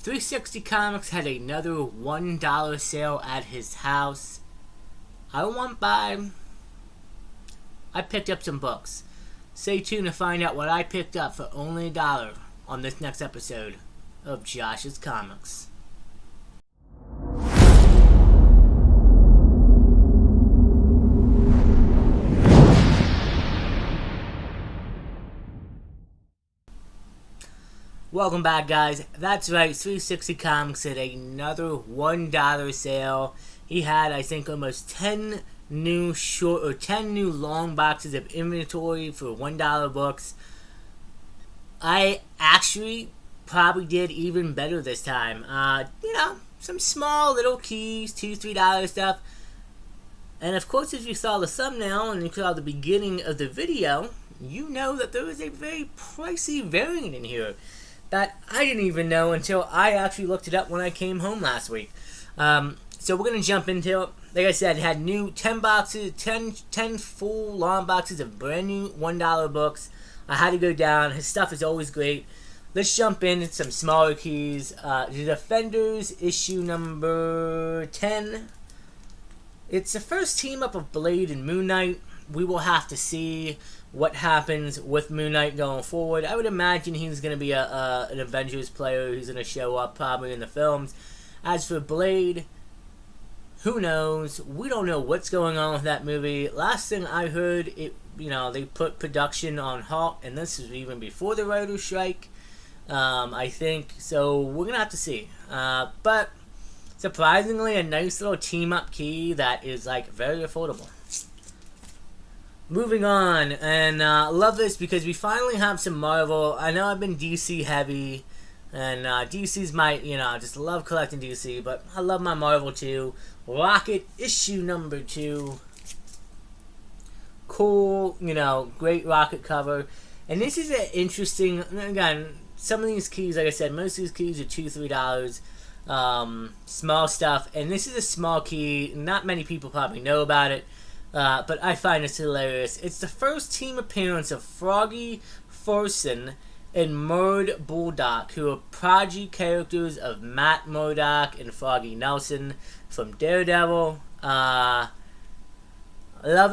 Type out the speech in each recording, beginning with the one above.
360 Comics had another $1 sale at his house. I went by. I picked up some books. Stay tuned to find out what I picked up for only $1 on this next episode of Josh's Comics. Welcome back, guys. That's right, 360 Comics had another $1 sale. He had, I think, almost 10 new long boxes of inventory for $1 books. I actually probably did even better this time. Some small little keys, $2, $3 stuff. And of course, if you saw the thumbnail and you saw the beginning of the video, you know that there is a very pricey variant in here that I didn't even know until I actually looked it up when I came home last week. So we're going to jump into it. Like I said, it had new 10 full long boxes of brand new $1 books. I had to go down. His stuff is always great. Let's jump into some smaller keys. The Defenders, issue number 10. It's the first team up of Blade and Moon Knight. We will have to see what happens with Moon Knight going forward. I would imagine he's going to be an Avengers player who's going to show up probably in the films. As for Blade, who knows? We don't know what's going on with that movie. Last thing I heard, they put production on halt, and this was even before the writer's strike, I think. So we're going to have to see. But surprisingly, a nice little team-up key that is very affordable. Moving on, and love this because we finally have some Marvel. I know I've been DC heavy, and DC's just love collecting DC, but I love my Marvel too. Rocket issue number 2. Cool, great Rocket cover. And this is an interesting, again, some of these keys, like I said, most of these keys are $2, $3. Small stuff, and this is a small key. Not many people probably know about it. But I find this hilarious. It's the first team appearance of Froggy Forson and Murd Bulldog, who are prodigy characters of Matt Murdock and Froggy Nelson from Daredevil. Love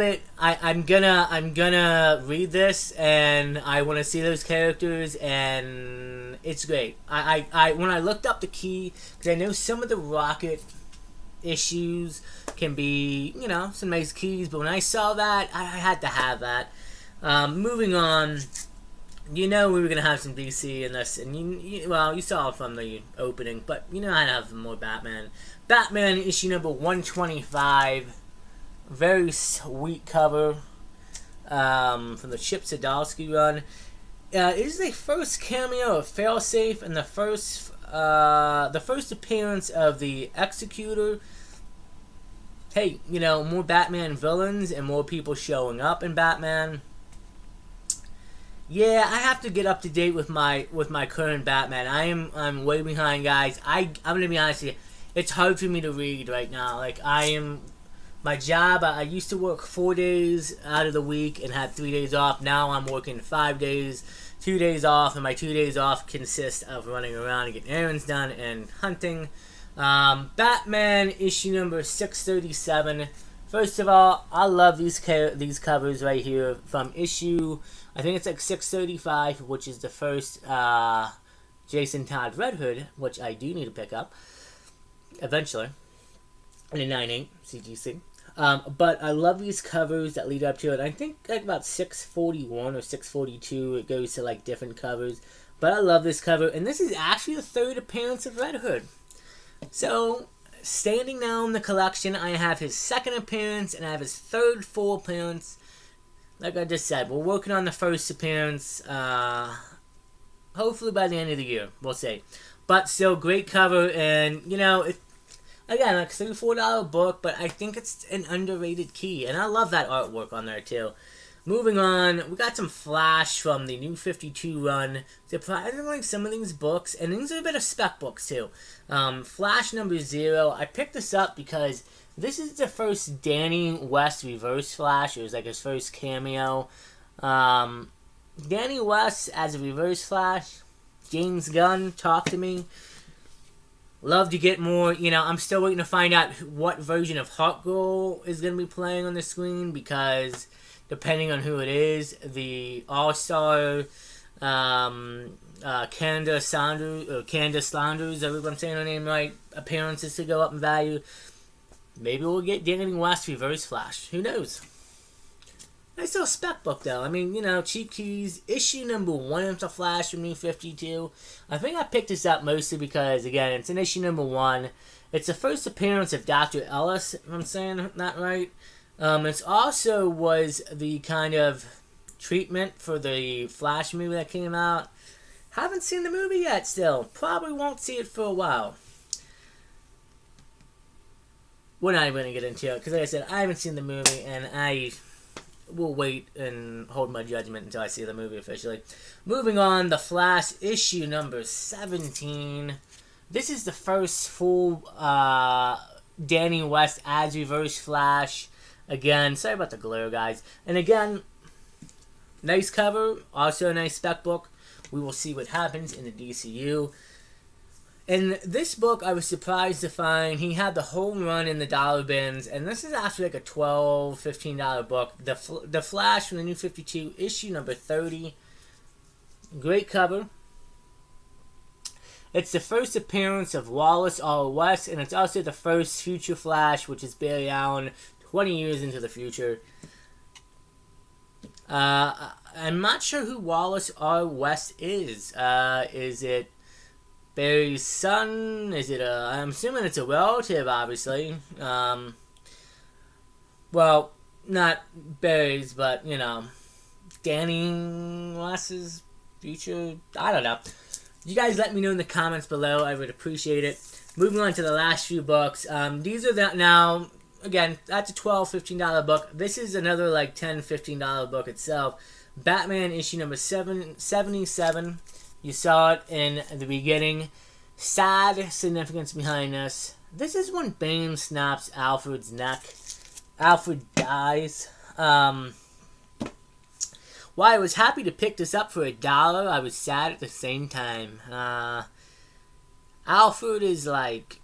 it. I'm gonna read this, and I want to see those characters, and it's great. I when I looked up the key, because I know some of the Rocket issues can be, some nice keys, but when I saw that, I had to have that. Moving on, we were going to have some DC in this, and you saw it from the opening, but I'd have more Batman. Batman issue number 125, very sweet cover, from the Chip Zdarsky run. It is the first cameo of Failsafe and the first appearance of the Executor. Hey, more Batman villains and more people showing up in Batman. Yeah, I have to get up to date with my current Batman. I'm way behind, guys. I'm gonna be honest with you. It's hard for me to read right now. My job, I used to work 4 days out of the week and had 3 days off. Now I'm working 5 days, 2 days off, and my 2 days off consist of running around and getting errands done and hunting. Batman issue number 637. First of all, I love these covers right here from issue, I think it's 635, which is the first Jason Todd Red Hood, which I do need to pick up eventually in a 9.8 CGC. But I love these covers that lead up to it. I think about 641 or 642 it goes to different covers. But I love this cover, and this is actually the third appearance of Red Hood. So, standing now in the collection, I have his second appearance, and I have his third full appearance. Like I just said, we're working on the first appearance, hopefully by the end of the year. We'll see. But still, great cover, and, again, $3-4 book, but I think it's an underrated key, and I love that artwork on there, too. Moving on, we got some Flash from the New 52 run. Surprisingly, some of these books, and these are a bit of spec books too. Flash number 0, I picked this up because this is the first Danny West Reverse Flash. It was his first cameo. Danny West as a Reverse Flash. James Gunn, talk to me. Love to get more. I'm still waiting to find out what version of Heart Girl is going to be playing on the screen, because depending on who it is, the All-Star Candace Saunders, I hope I'm saying her name right, appearances to go up in value. Maybe we'll get Danny West Reverse Flash. Who knows? Nice little spec book, though. I mean, Cheap Keys, issue number 1 of the Flash from New 52. I think I picked this up mostly because, again, it's in issue number 1. It's the first appearance of Dr. Ellis, if I'm saying that right. It also was the kind of treatment for the Flash movie that came out. Haven't seen the movie yet still. Probably won't see it for a while. We're not even going to get into it, because like I said, I haven't seen the movie, and I will wait and hold my judgment until I see the movie officially. Moving on, The Flash, issue number 17. This is the first full Danny West as Reverse Flash. Again, sorry about the glare, guys. And again, nice cover, also a nice spec book. We will see what happens in the DCU. In this book, I was surprised to find he had the home run in the dollar bins, and this is actually like a $12, $15 book. The Flash from the New 52, issue number 30. Great cover. It's the first appearance of Wallace R. West, and it's also the first Future Flash, which is Barry Allen 20 years into the future. I'm not sure who Wallace R. West is. Is it Barry's son? Is it I'm assuming it's a relative, obviously. Well, not Barry's, but, Danny West's future. I don't know. You guys let me know in the comments below. I would appreciate it. Moving on to the last few books. These are now, again, that's a $12, $15 book. This is another like $10, $15 book itself. Batman issue number 77. You saw it in the beginning. Sad significance behind this. This is when Bane snaps Alfred's neck. Alfred dies. While I was happy to pick this up for $1, I was sad at the same time. Alfred is like...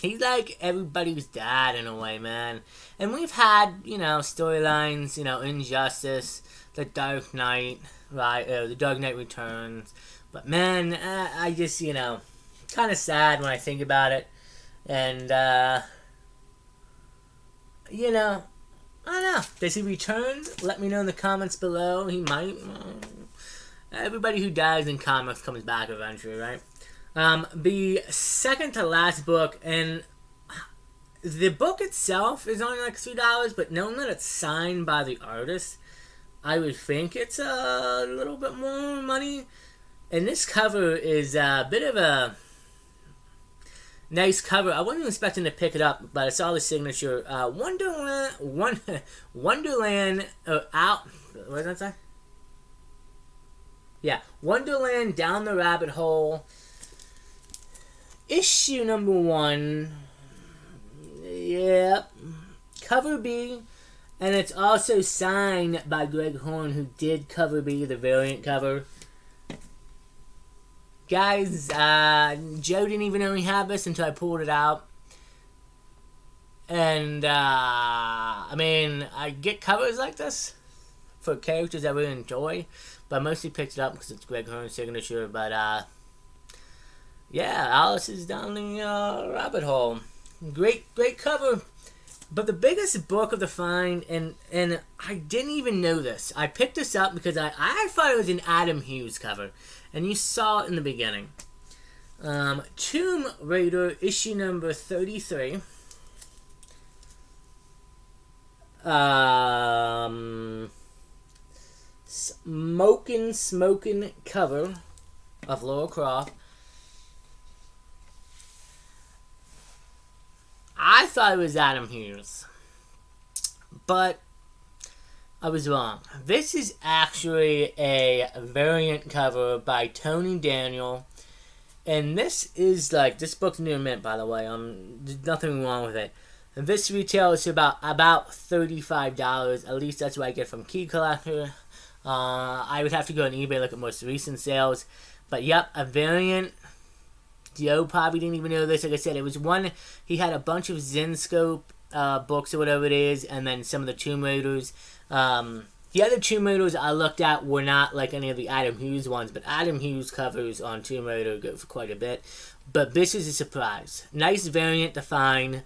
he's like everybody's dad in a way, man. And we've had, storylines, Injustice, The Dark Knight, right? The Dark Knight Returns. But man, I just, kind of sad when I think about it. And, I don't know. Does he return? Let me know in the comments below. He might. Everybody who dies in comics comes back eventually, right? The second to last book, and the book itself is only like $3, but knowing that it's signed by the artist, I would think it's a little bit more money. And this cover is a bit of a nice cover. I wasn't expecting to pick it up, but I saw the signature. Wonderland, out. What does that say? Yeah, Wonderland Down the Rabbit Hole. Issue number 1. Yep. Cover B. And it's also signed by Greg Horn, who did cover B, the variant cover. Guys, Joe didn't even know he had this until I pulled it out. And, I get covers like this for characters I really enjoy. But I mostly picked it up because it's Greg Horn's signature. But, yeah, Alice is down the rabbit hole. Great cover. But the biggest book of the find, and I didn't even know this. I picked this up because I thought it was an Adam Hughes cover. And you saw it in the beginning. Tomb Raider, issue number 33. Smoking cover of Lara Croft. I thought it was Adam Hughes, but I was wrong. This is actually a variant cover by Tony Daniel, and this is like, this book's near mint, by the way. There's nothing wrong with it. And this retails to about $35. At least that's what I get from Key Collector. I would have to go on eBay, look at most recent sales. But yep, a variant. Joe probably didn't even know this. Like I said, it was one, he had a bunch of Zenescope books or whatever it is, and then some of the Tomb Raiders. The other Tomb Raiders I looked at were not like any of the Adam Hughes ones, but Adam Hughes covers on Tomb Raider go for quite a bit. But this is a surprise. Nice variant to find.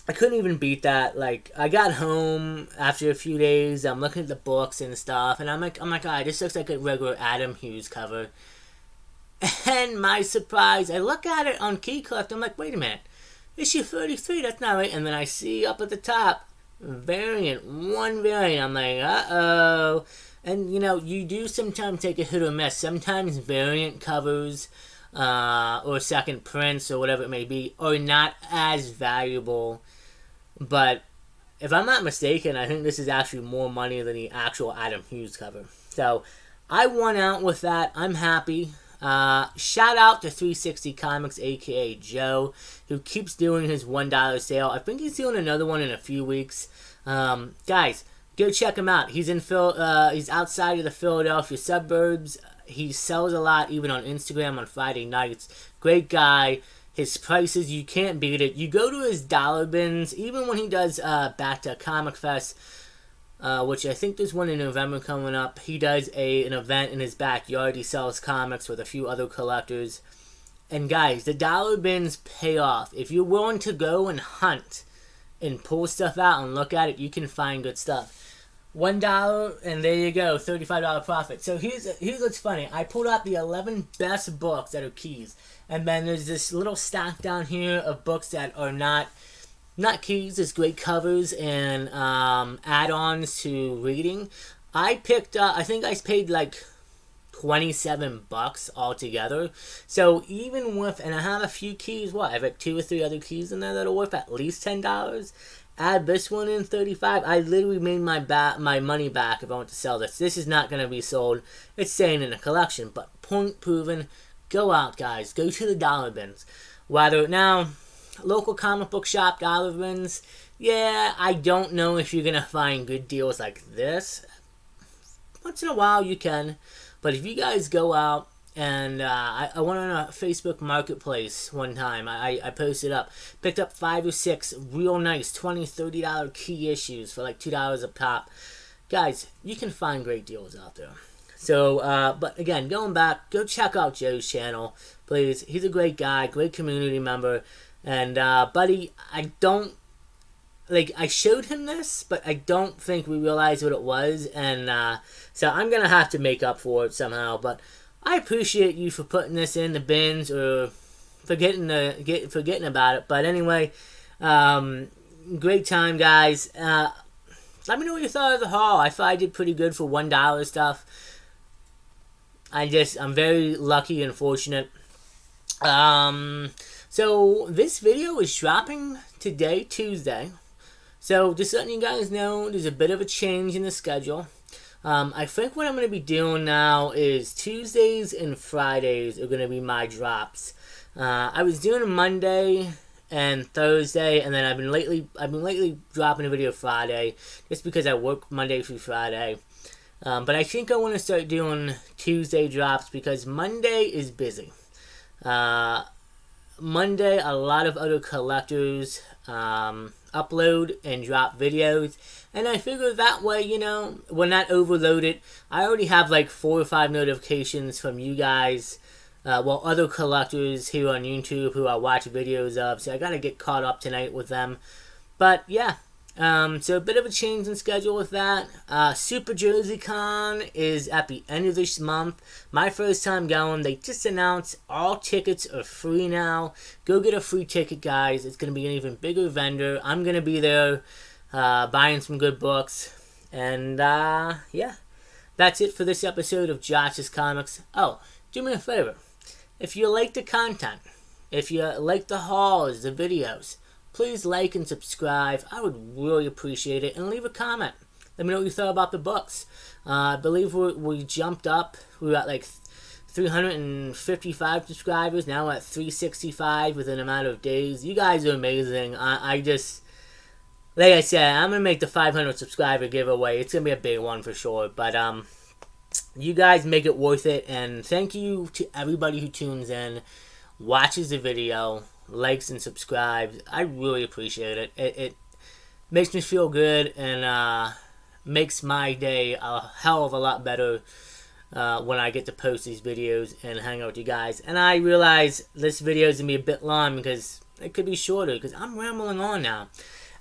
I couldn't even beat that. Like, I got home after a few days, I'm looking at the books and stuff, and I'm like, oh my god, this looks like a regular Adam Hughes cover. And my surprise, I look at it on Key Collector, I'm like, wait a minute, issue 33, that's not right. And then I see up at the top, variant, one variant. I'm like, uh-oh. And, you know, you do sometimes take a hit or miss. Sometimes variant covers or second prints or whatever it may be are not as valuable. But if I'm not mistaken, I think this is actually more money than the actual Adam Hughes cover. So I won out with that. I'm happy. Shout out to 360 Comics, aka Joe, who keeps doing his $1 sale. I think he's doing another one in a few weeks. Guys, go check him out. He's he's outside of the Philadelphia suburbs. He sells a lot, even on Instagram on Friday nights. Great guy. His prices, you can't beat it. You go to his dollar bins, even when he does back to Comic Fest, which I think there's one in November coming up. He does an event in his backyard. He sells comics with a few other collectors. And guys, the dollar bins pay off. If you're willing to go and hunt and pull stuff out and look at it, you can find good stuff. $1, and there you go, $35 profit. So here's what's funny. I pulled out the 11 best books that are keys. And then there's this little stack down here of books that are not keys. There's great covers and add-ons to reading. I picked up, I think I paid like $27 altogether. So even with, and I have a few keys, I have like 2 or 3 other keys in there that are worth at least $10. Add this one in, $35. I literally made my money back if I want to sell this. This is not going to be sold. It's staying in a collection. But point proven. Go out, guys. Go to the dollar bins. Whether now, local comic book shop dollar bins, yeah, I don't know if you're going to find good deals like this. Once in a while you can. But if you guys go out, and I went on a Facebook Marketplace one time. I posted up. Picked up 5 or 6 real nice $20, $30 key issues for like $2 a pop. Guys, you can find great deals out there. So, but again, going back, go check out Joe's channel, please. He's a great guy, great community member. And, buddy, I showed him this, but I don't think we realized what it was. And so I'm going to have to make up for it somehow. But I appreciate you for putting this in the bins or forgetting about it. But anyway, great time, guys. Let me know what you thought of the haul. I thought I did pretty good for $1 stuff. I'm very lucky and fortunate. So this video is dropping today, Tuesday. So just letting you guys know, there's a bit of a change in the schedule. I think what I'm going to be doing now is Tuesdays and Fridays are going to be my drops. I was doing Monday and Thursday, and then I've been lately dropping a video Friday, just because I work Monday through Friday. But I think I want to start doing Tuesday drops because Monday is busy. Monday, a lot of other collectors upload and drop videos, and I figure that way, you know, we're not overloaded. I already have like 4 or 5 notifications from you guys, other collectors here on YouTube who I watch videos of, so I gotta get caught up tonight with them. But yeah, so a bit of a change in schedule with that. Super Jersey Con is at the end of this month. My first time going. They just announced all tickets are free now. Go get a free ticket, guys. It's going to be an even bigger vendor. I'm going to be there buying some good books. And yeah, that's it for this episode of Josh's Comics. Oh, do me a favor. If you like the content, if you like the hauls, the videos, please like and subscribe. I would really appreciate it. And leave a comment. Let me know what you thought about the books. I believe we jumped up. We were at like 355 subscribers. Now we're at 365 within a matter of days. You guys are amazing. I just, like I said, I'm going to make the 500 subscriber giveaway. It's going to be a big one for sure. But you guys make it worth it. And thank you to everybody who tunes in. watches the video, likes and subscribes. I really appreciate it. It makes me feel good and makes my day a hell of a lot better when I get to post these videos and hang out with you guys. And I realize this video is going to be a bit long because it could be shorter because I'm rambling on now.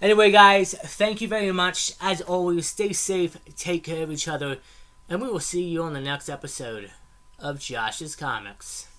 Anyway, guys, thank you very much. As always, stay safe, take care of each other, and we will see you on the next episode of Josh's Comics.